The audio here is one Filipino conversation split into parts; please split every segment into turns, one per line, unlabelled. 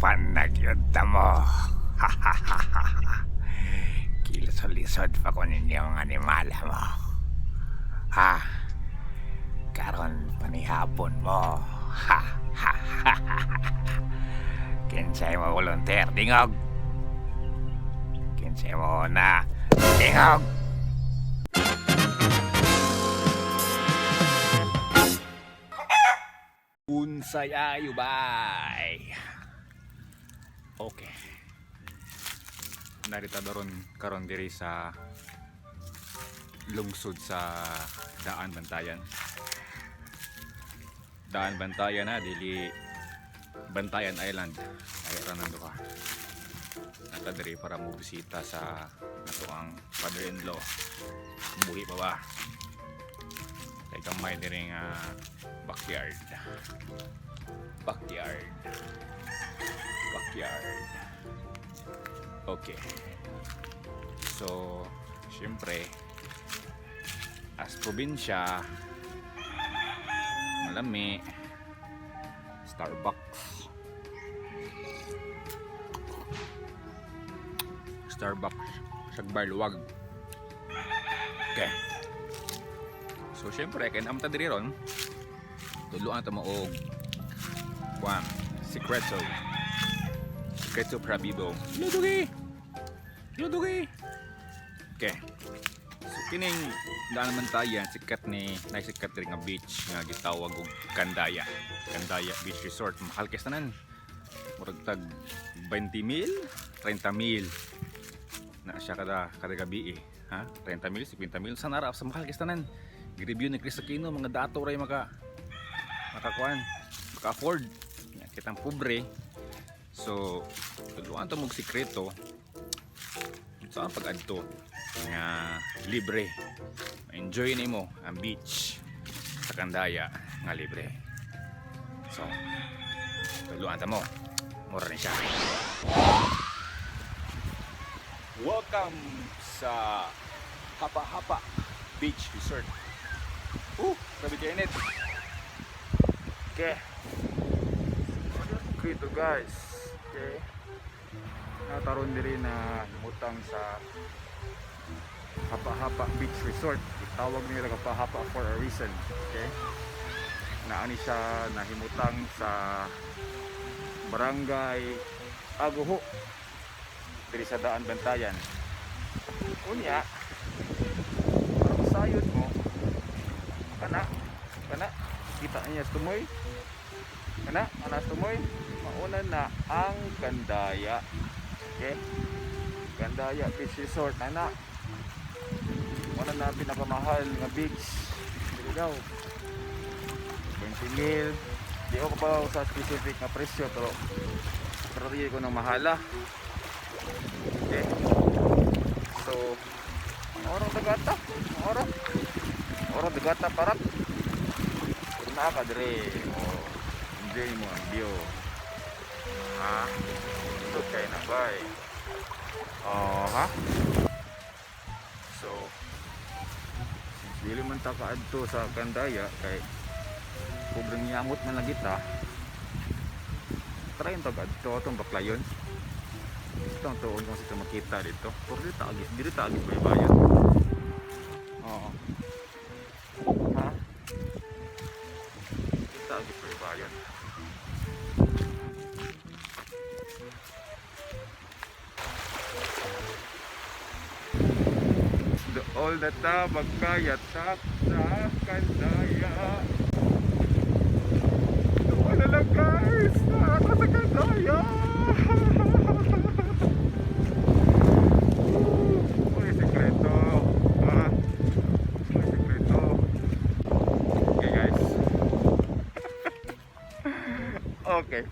Panagyunta mo. Kilusod-lisod pa ko ninyong animala mo. Ha? Karon panihapon mo. Ha ha ha ha. Kinsay mo volunteer, dingog. Kinsay mo na, dingog. Unsay ayo bay. Okay. Narita daron karon diri sa lungsod sa Daan Bantayan. Daan Bantayan na dili Bantayan Island. Ay ra nando ka. Nata diri para mo bisita sa ato ang father-in-law. Buhi pa ba? Kay kamay diri nga backyard. Backyard. Okay. So, syempre as probinsya malami Starbucks sagbar luwag. Okay. So syempre kay amta diri ron tuluan ta mo og kwan secreto prabibo ludugi. Okay. So kining Daan Bantayan sikat ni naisikat diri nga beach nga gitawag og Candaya Beach Resort. Mahal kay tanan murag tag 20,000 30,000 na siya kada gabi ha 30,000 50,000 sa nara sa mahal kay tanan. Gi-review ni Chris Aquino mga dato ray makakuan maka-afford kitang pobre. So tuluan ta mog sikreto sa pag-adto nga libre enjoy nimo ang beach sa Candaya nga libre. So tuluan ta mo mura ni siya. Welcome sa Hapa Beach Resort. Grabe ka init. Okay. Ito guys. Okay. Nataron diri na himutang sa Hapa Beach Resort. Itawag nila Hapa for a reason. Okay. Naani siya nahimutang sa Barangay Aguho diri sa Daan Bantayan. Unya sayod mo kana kita niya tumoy kana tumoy mauna na ang Candaya. Okay, Candaya Beach Resort na wala na pinakamahal nga beach dili daw 20,000. Di ako pa sa specific na presyo pero di ko nang mahala. Okay, so orang dagata parap na ka dire enjoy mo ang view ha. Okay na bay ha. So dili man ta kaadto sa Candaya kay pobreng yamot man lang kita try ang tagadto atong baklayon itong tuon kung sito makita dito pero dili taagis may bayan. Oo ha taagis may bayan. All the tabag kaya tap sa Candaya. Wala lang guys, ako sa Candaya. May sekreto ha? May sekreto. Okay guys. Okay,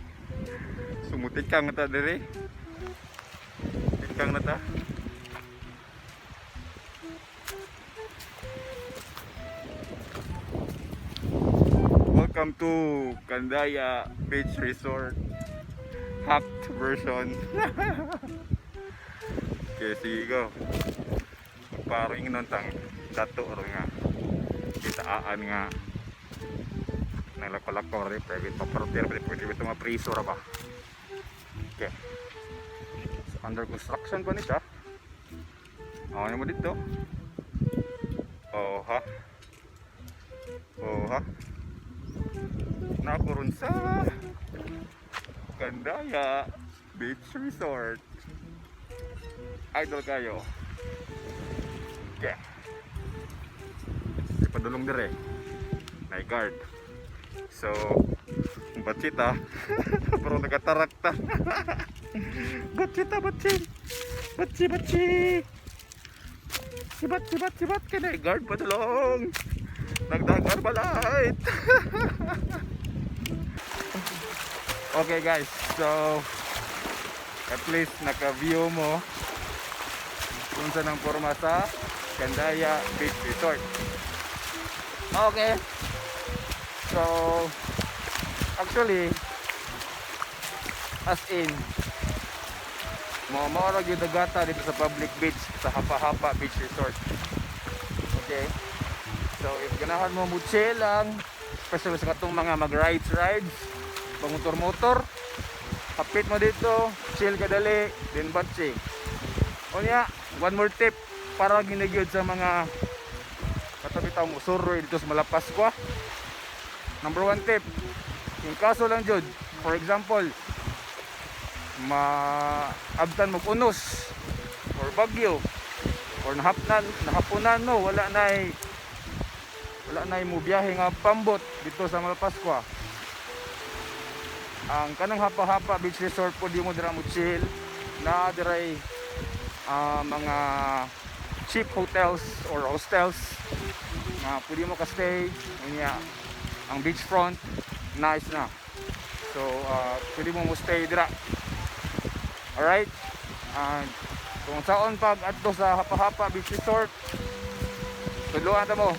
sumutik kang na ta diri. Tikang na ta. Welcome to Candaya Beach Resort hacked version. Okay, sige go. Magparing nun tang dato ro nga kitaan nga nalako-lako rin pwede papartir pwede ito mga priso ra ba Okay. So, under construction pa ni siya. Ano mo dito? Oh ha. Oh ha. Nakurun sa Candaya Beach Resort. Idol kayo. Okay. Ipadulong dire. May guard. So, batita. Pero nagatarakta. Batita, batsi. Batsi, batsi. Sibat ka na. Guard, padulong. Nagdagar balait. Okay guys, so at least naka-view mo kung saan ang forma sa Candaya Beach Resort. Okay. So actually as in maurag yung dagata dito sa public beach sa Hapa-Hapa Beach Resort. Okay. So if ganahan mo mutse lang, especially sa katong mga mag-rides, pangutor-motor, kapit mo dito, chill ka dali, then batsi. O niya, one more tip para ginagyod sa mga katabitaw mo suroy dito sa Malapascua. Number one tip, yung kaso lang jud, for example, maabtan mo unos or bagyo or nahapunan no, wala na mo biyahe nga pambot dito sa Malapascua. Ang kanang Hapa-Hapa Beach Resort po di mo dira mo chill na diray mga cheap hotels or hostels na pwede mo ka stay niya. Ang beachfront nice na, so pwede mo stay dira. Alright, and kung saan pag adto sa Hapa-Hapa Beach Resort tudloan ta mo.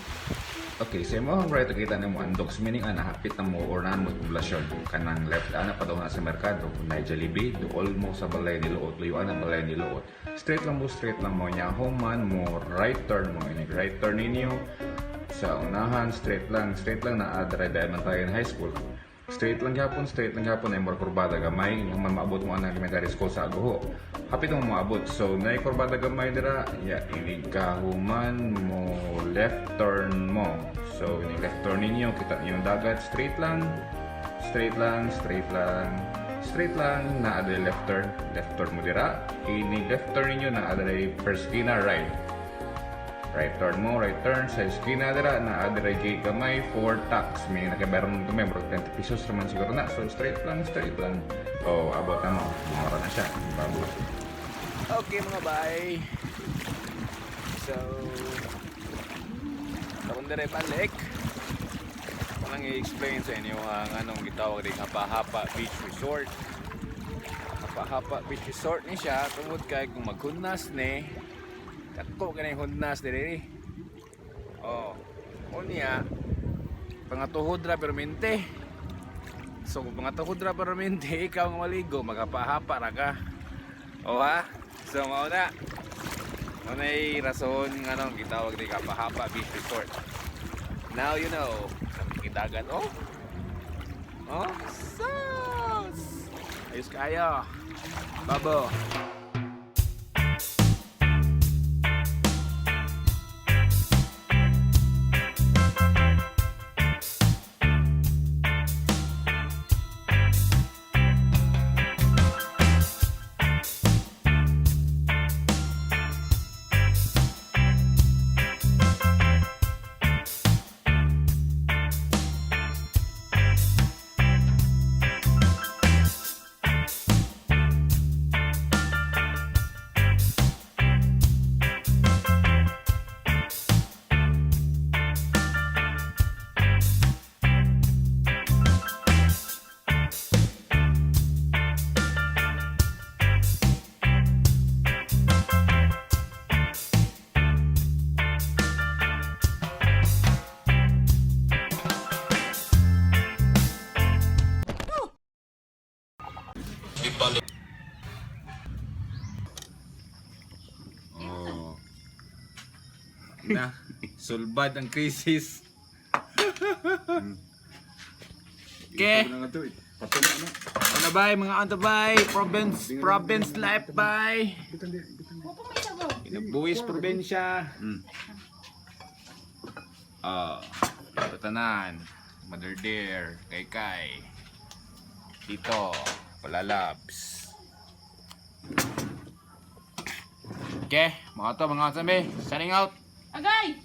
Okay, sa imo right kita nimo ang dogs, meaning ana hapit na mo or naan mo poblasyon kanang left ana pa daw na sa merkado kung na Jollibee do almost sa balay ni Luot, luyuan ang balay ni Luot. Straight lang mo nya home man mo right turn mo ini right turn ninyo sa unahan, straight lang na adre Diamond Tayan High School. Straight lang gyapon ay more kurbada gamay yung man maabot mo ang elementary school sa Aguho. Hapit mo maabot, so nay kurbada gamay dira ya ini kahuman mo left turn mo. So ini left turn ninyo kita yung dagat, straight lang na ada left turn mo dira. Ini left turn ninyo na ada first esquina right turn sa esquina dira na adre gate gamay for tax, may nakabayaran mo member 20 pesos naman siguro na. So straight lang abot na mo, bumara na siya bago.
Okay mga bay, so takong dire balik walang i-explain sa inyo ang anong gitawag rin Hapa-Hapa Beach Resort. Hapa-Hapa Beach Resort ni siya tungod kay kung maghunnas ni katko ka na yung hundas diri. Oh, unya pangatuhod ra permente. So kung pangatuhod ra permente ikaw ang maligo, magapa-hapa ra ka. O ha? So mao na. Unay rason nga nang gitawag ni Hapa-Hapa Beach Resort. Now you know. Dagat oh. Oh, sus. Ayos kayo. Babo.
Oh. Na, sulbad ang krisis.
Okay.
Patulog na.
Ano bay, mga ano bay? Province life bay.
Huwag po may sabaw.
Buwis probinsya. Tatanan. Mother dear, kay. Tito, palalabs. Okay, mga to, mga sabi, signing out.
Agay!